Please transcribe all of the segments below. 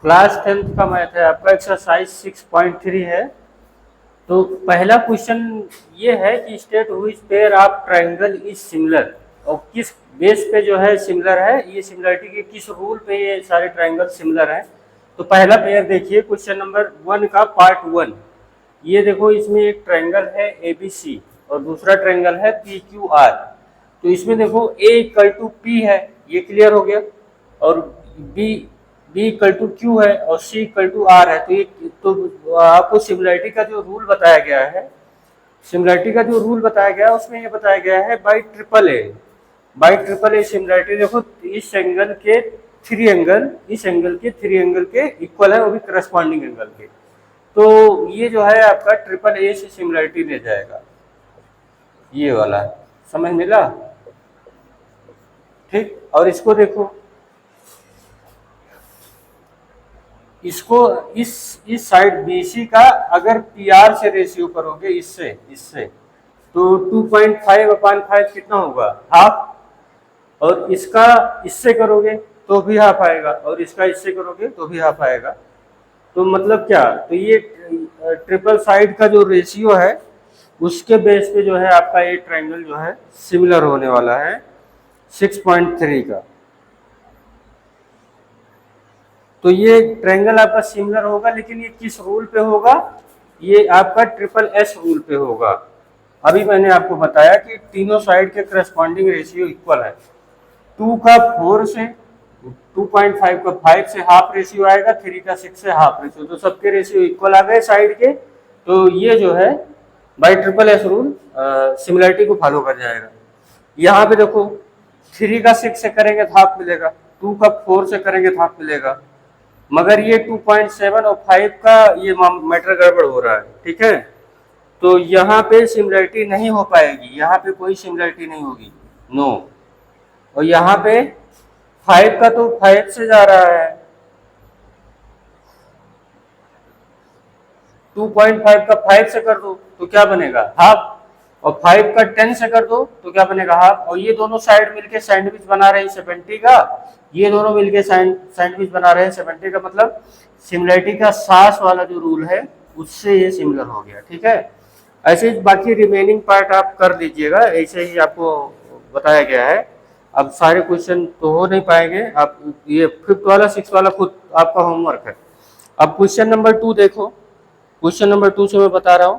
Class 10th का math है आपका, एक्सरसाइज 6.3 है। तो पहला क्वेश्चन ये है कि state which pair of triangle is similar, और किस बेस पे जो है सिमिलर है, ये सिमिलरिटी के किस रूल पे ये सारे ट्रायंगल सिमिलर हैं। तो पहला पेयर देखिए क्वेश्चन नंबर 1 का पार्ट 1। ये देखो, इसमें एक ट्रायंगल है ए बी सी और दूसरा ट्रायंगल है पी क्यू आर। तो इसमें देखो ए इक्वल टू पी है, ये क्लियर हो गया, और B B equal to Q है और सी इक्वल टू आर है। तो ये तो आपको सिमिलरिटी का जो रूल बताया गया है, सिमिलरिटी का जो रूल बताया गया है उसमें ये बताया गया है by triple A. By triple A similarity देखो, इस एंगल के थ्री एंगल, इस एंगल के थ्री एंगल के इक्वल है, वो भी करस्पॉन्डिंग एंगल के। तो ये जो है आपका ट्रिपल ए से सिमिलरिटी ले जाएगा, ये वाला। समझ मिला? ठीक। और इसको देखो, इसको इस साइड BC का अगर PR से रेशियो करोगे, इससे इससे, तो 2.5/5 कितना होगा? हाफ। और इसका इससे करोगे तो भी हाफ आएगा, और इसका इससे करोगे तो भी हाफ आएगा। तो मतलब क्या, तो ये ट्रिपल साइड का जो रेशियो है उसके बेस पे जो है आपका ये ट्रायंगल जो है सिमिलर होने वाला है 6.3 का। तो ये ट्रायंगल आपका सिमिलर होगा, लेकिन ये किस रूल पे होगा? ये आपका ट्रिपल एस रूल पे होगा। अभी मैंने आपको बताया कि तीनों साइड के करस्पॉन्डिंग रेशियो इक्वल है। 2 का 4 से, 2.5 का 5 से हाफ रेशियो आएगा, 3 का 6 से हाफ रेशियो, तो सबके रेशियो इक्वल आ गए साइड के। तो ये जो है by triple S rule similarity को फॉलो कर जाएगा। यहाँ पे देखो, 3 का 6 से करेंगे तो हाफ मिलेगा, 2 का 4 से करेंगे तो हाफ मिलेगा, मगर ये 2.7 और 5 का ये मैटर गड़बड़ हो रहा है। ठीक है, तो यहाँ पे सिमिलरिटी नहीं हो पाएगी, यहाँ पे कोई सिमिलरिटी नहीं होगी, नो। और यहाँ पे 5 का तो 5 से जा रहा है, 2.5 का 5 से कर दो तो क्या बनेगा? हाफ। और 5 का 10 से कर दो तो क्या बनेगा? हाफ। और ये दोनों साइड मिलके सैंडविच बना रहे हैं 70 का, ये दोनों मिलके सैंडविच बना रहे हैं 70 का, मतलब सिमिलरिटी का सास वाला जो रूल है उससे ये सिमिलर हो गया। ठीक है, ऐसे ही बाकी रिमेनिंग पार्ट आप कर दीजिएगा, ऐसे ही आपको बताया गया है। अब सारे क्वेश्चन तो हो नहीं पाएंगे, आप ये 5th वाला 6th वाला खुद आपका होमवर्क है। अब क्वेश्चन नंबर 2 देखो, क्वेश्चन नंबर 2 से मैं बता रहा हूं।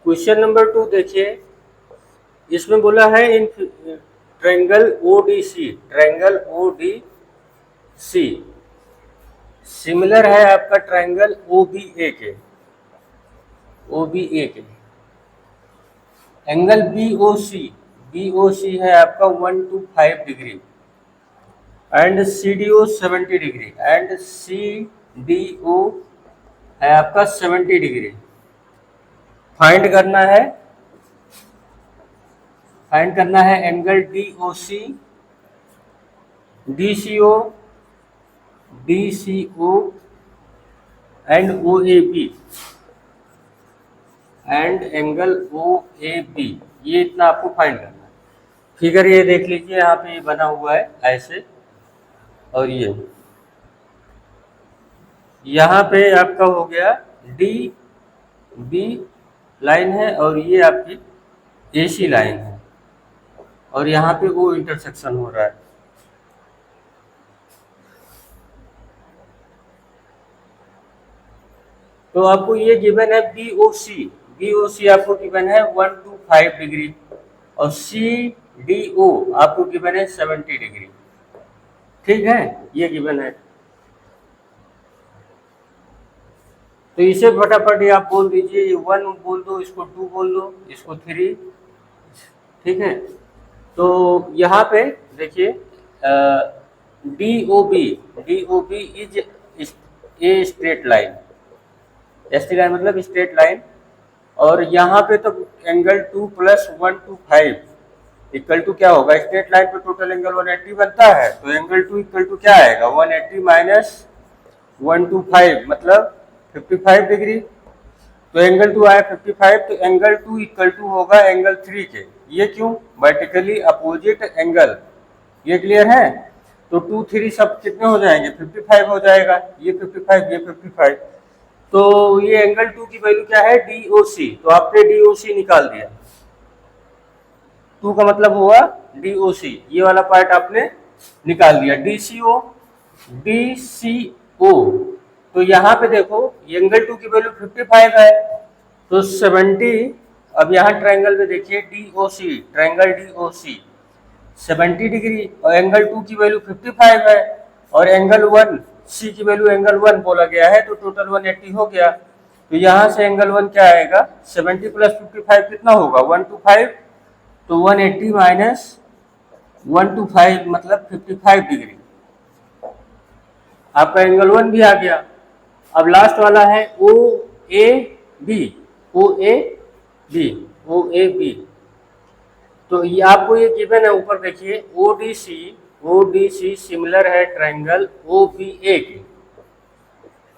क्वेश्चन नंबर 2 देखिए, इसमें बोला है in triangle ODC, triangle ODC similar है आपका ट्रायंगल OBA के, OBA के। एंगल BOC है आपका 125 degree, and CDO 70 degree, and CDO है आपका 70 डिग्री। फाइंड करना है, फाइंड करना है angle DOC, DCO and OAB, and angle OAB। ये इतना आपको फाइंड करना है। फिगर ये देख लीजिए, यहाँ पे बना हुआ है ऐसे, और ये यहाँ पे आपका हो गया DB लाइन है, और ये आपकी AC लाइन है, और यहाँ पे वो इंटरसेक्शन हो रहा है। तो आपको ये गिवन है BOC आपको गिवन है 125 डिग्री, और CDO आपको गिवन है 70 डिग्री। ठीक है, ये गिवन है। तो इसे फटाफट ही आप बोल दीजिए, ये 1 बोल दो, इसको 2 बोल दो, इसको 3। ठीक है, तो यहाँ पे देखिए D O B is a straight line, ST line मतलब स्ट्रेट लाइन। और यहाँ पे तो एंगल 2 + 125 इक्वल टू क्या होगा, स्ट्रेट लाइन पे टोटल एंगल 180 बनता है, तो एंगल 2 इक्वल टू क्या आएगा, 180 माइनस 125 मतलब 55 डिग्री। तो एंगल 2 आया 55, तो एंगल 2 इक्वल टू होगा एंगल 3 के। ये क्यों, वर्टिकली अपोजिट एंगल, ये क्लियर है। तो 2 3 सब कितने हो जाएंगे, 55 हो जाएगा, ये 55 ये 55। तो ये एंगल 2 की वैल्यू क्या है, DOC, तो आपने DOC निकाल दिया। 2 का मतलब हुआ DOC, ये वाला पार्ट आपने निकाल दिया। DCO तो यहाँ पे देखो एंगल 2 की वैल्यू 55 है, तो 70। अब यहाँ ट्रायंगल में देखिए DOC, ट्रायंगल DOC 70 डिग्री, और एंगल 2 की वैल्यू 55 है, और एंगल 1 C की वैल्यू एंगल 1 बोला गया है, तो टोटल 180 हो गया। तो यहाँ से एंगल 1 क्या आएगा, 70 + 55 कितना होगा, 125। तो 180 माइनस 125 मतलब 55 डिग्री, आपका एंगल 1 भी आ गया। अब लास्ट वाला है OAB, OAB, OAB। तो ये आपको ये गिवन है, ऊपर देखिए ODC सिमिलर है ट्रायंगल OBA के।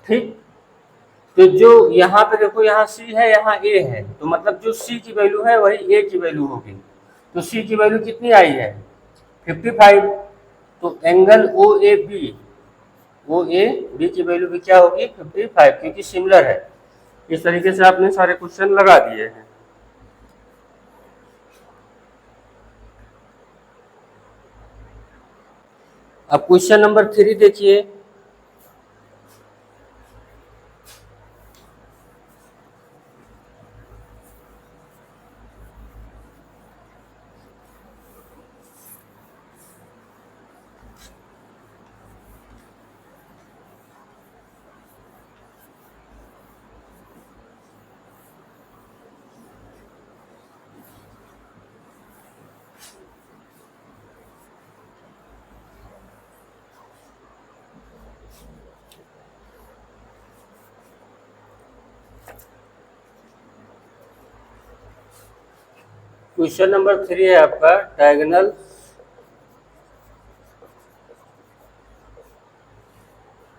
ठीक, तो जो यहाँ पे देखो, यहाँ C है, यहाँ A है, तो मतलब जो C की वैल्यू है वही A की वैल्यू होगी। तो C की वैल्यू कितनी आई है, 55। तो एंगल OAB की वैल्यू भी क्या होगी, 55, क्योंकि सिमिलर है। इस तरीके से आपने सारे क्वेश्चन लगा दिए हैं। अब क्वेश्चन नंबर 3 देखिए। क्वेश्चन नंबर 3 है आपका, diagonal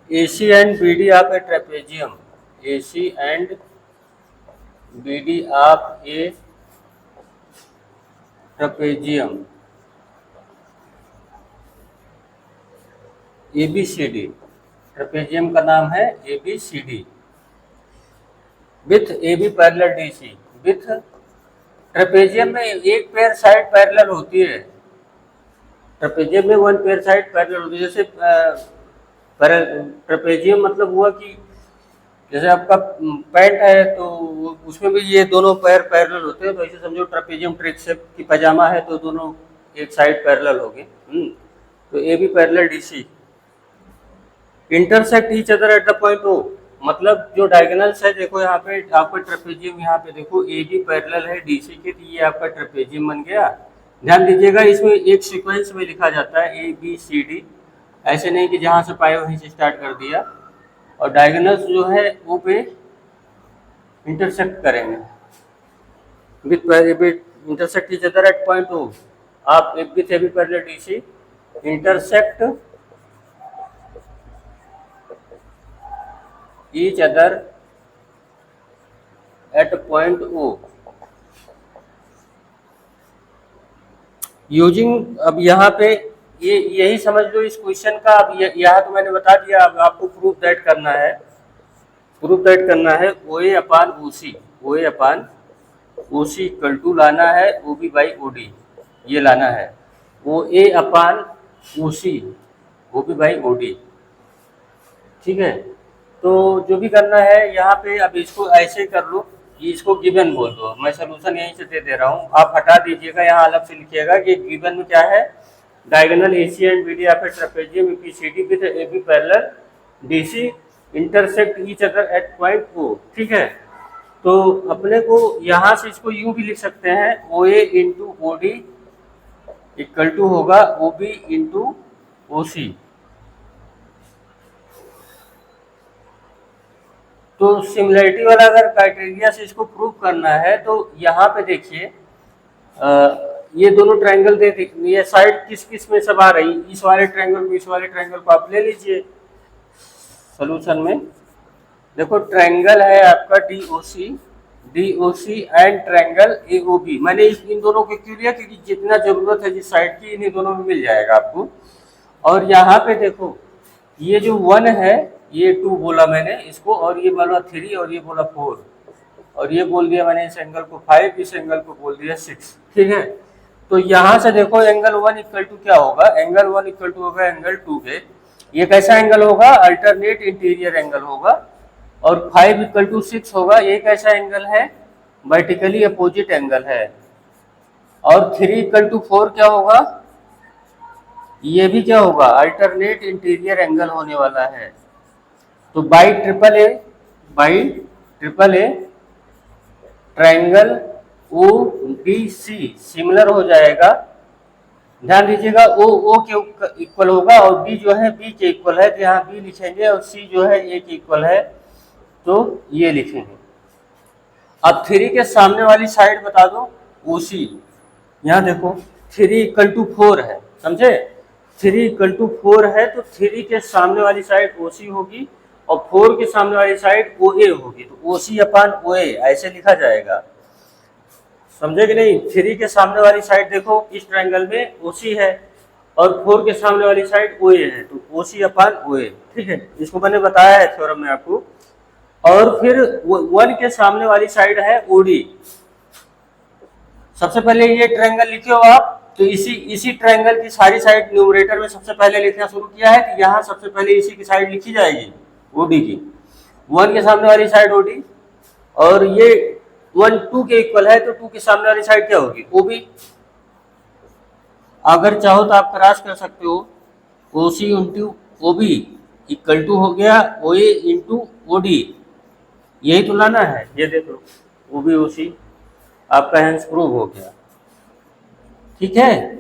AC and BD of a trapezium, AC and BD of a trapezium ABCD, trapezium का नाम है ABCD, with AB parallel DC, with trapezium में एक पेयर साइड पैरेलल होती है, ट्रेपेजियम में 1 पेयर साइड पैरेलल होती है। जैसे ट्रेपेजियम मतलब हुआ कि जैसे आपका पैंट है तो उसमें भी ये दोनों पैर पैरेलल होते हैं, तो ऐसे समझो ट्रेपेजियम ट्रिक शेप की पजामा है तो दोनों एक साइड पैरेलल हो गए। तो AB parallel DC intersect each other at the point O, मतलब जो डायगोनल्स है, देखो यहाँ पे आपका ट्रेपेजियम, यहाँ पे देखो AB पैरेलल है DC के, तो ये आपका ट्रेपेजियम बन गया। ध्यान दीजिएगा इसमें एक सीक्वेंस में लिखा जाता है ABCD, ऐसे नहीं कि जहाँ से पाए वहीं से स्टार्ट कर दिया। और डायगोनल्स जो है O पे इंटरसेक्ट करेंगे, with intersect each other at point O। आप with AB parallel DC intersect each other at point O using. अब यहाँ पे ये यही समझ लो इस क्वेश्चन का। अब यहाँ तो मैंने बता दिया, अब आपको प्रूफ दैट करना है, प्रूफ दैट करना है OA upon OC, OA upon OC equal to लाना है OB बाई OD, ये लाना है OA upon OC, OB by OD। ठीक है, तो जो भी करना है यहाँ पे, अब इसको ऐसे कर लो, ये इसको गिवन बोल दो, मैं सलूशन यहीं से दे रहा हूँ, आप हटा दीजिएगा, यहाँ अलग से लिखिएगा कि गिवन में क्या है, diagonal AC and BD of a trapezium ABCD with AB parallel DC intersect each other at point O, ठीक है। तो अपने को यहाँ से इसको यूं भी लिख सकते हैं, O A into O D equal to होगा ओ बी इंटू ओ सी। तो सिमिलरिटी वाला अगर क्राइटेरिया से इसको प्रूव करना है तो यहाँ पे देखिए, ये दोनों ट्रायंगल दे दी, ये साइड किस किस में सब आ रही, इस वाले ट्रायंगल को, इस वाले ट्रायंगल को आप ले लीजिए सोल्यूशन में। देखो ट्रायंगल है आपका डीओसी एंड ट्रायंगल एओबी। मैंने इन दोनों को क्यों लिया, क्योंकि जितना जरूरत है जिस साइड की, इन्हीं दोनों में मिल जाएगा आपको। और यहाँ पे देखो ये जो 1 है, ये 2 बोला मैंने इसको, और ये बोला 3, और ये बोला 4, और ये बोल दिया मैंने इस एंगल को 5, इस एंगल को बोल दिया 6, ठीक है। तो यहाँ से देखो एंगल 1 इक्वल टू क्या होगा, एंगल 1 इक्वल टू होगा एंगल 2 के। ये कैसा एंगल होगा, अल्टरनेट इंटीरियर एंगल होगा। और 5 इक्वल टू 6 होगा, ये कैसा एंगल है, वर्टिकली अपोजिट एंगल है। और 3 इक्वल टू 4 क्या होगा, ये भी क्या होगा, अल्टरनेट इंटीरियर एंगल होने वाला है। तो by triple A triangle O B C similar हो जाएगा। ध्यान दीजिएगा, ओ के इक्वल होगा और बी जो है बी के इक्वल है, तो यहाँ बी लिखेंगे, और सी जो है ए के इक्वल है, तो ये लिखेंगे। अब 3 के सामने वाली साइड बता दो ओ सी। यहाँ देखो 3 इक्वल टू 4 है, समझे, 3 इक्वल टू 4 है, तो 3 के सामने वाली साइड ओ सी होगी और 4 के सामने वाली साइड ओ ए होगी। तो ओ सी अपान ओ ए ऐसे लिखा जाएगा, समझे कि नहीं। 3 के सामने वाली साइड देखो इस ट्रायंगल में ओ सी है, और 4 के सामने वाली साइड ओ ए है, तो ओ सी अपान ओ ए, ठीक है। इसको मैंने बताया है थ्योरम में आपको। और फिर 1 के सामने वाली साइड है ओडी। सबसे पहले ये ट्रायंगल लिखे हो आप, तो इसी ट्रायंगल की सारी साइड न्यूमरेटर में सबसे पहले लिखना शुरू किया है, तो यहाँ सबसे पहले इसी की साइड लिखी जाएगी ओडी की। 1 के सामने वाली साइड ओडी, और ये 1 2 के इक्वल है, तो 2 के सामने वाली साइड क्या होगी, ओबी। अगर चाहो तो आप क्रॉस कर सकते हो, O C into O B equal to हो गया ओ ए इंटू ओ डी। यही तो लाना है, ये देख लो ओ बी ओ सी, आपका आंसर प्रूव हो गया, ठीक है।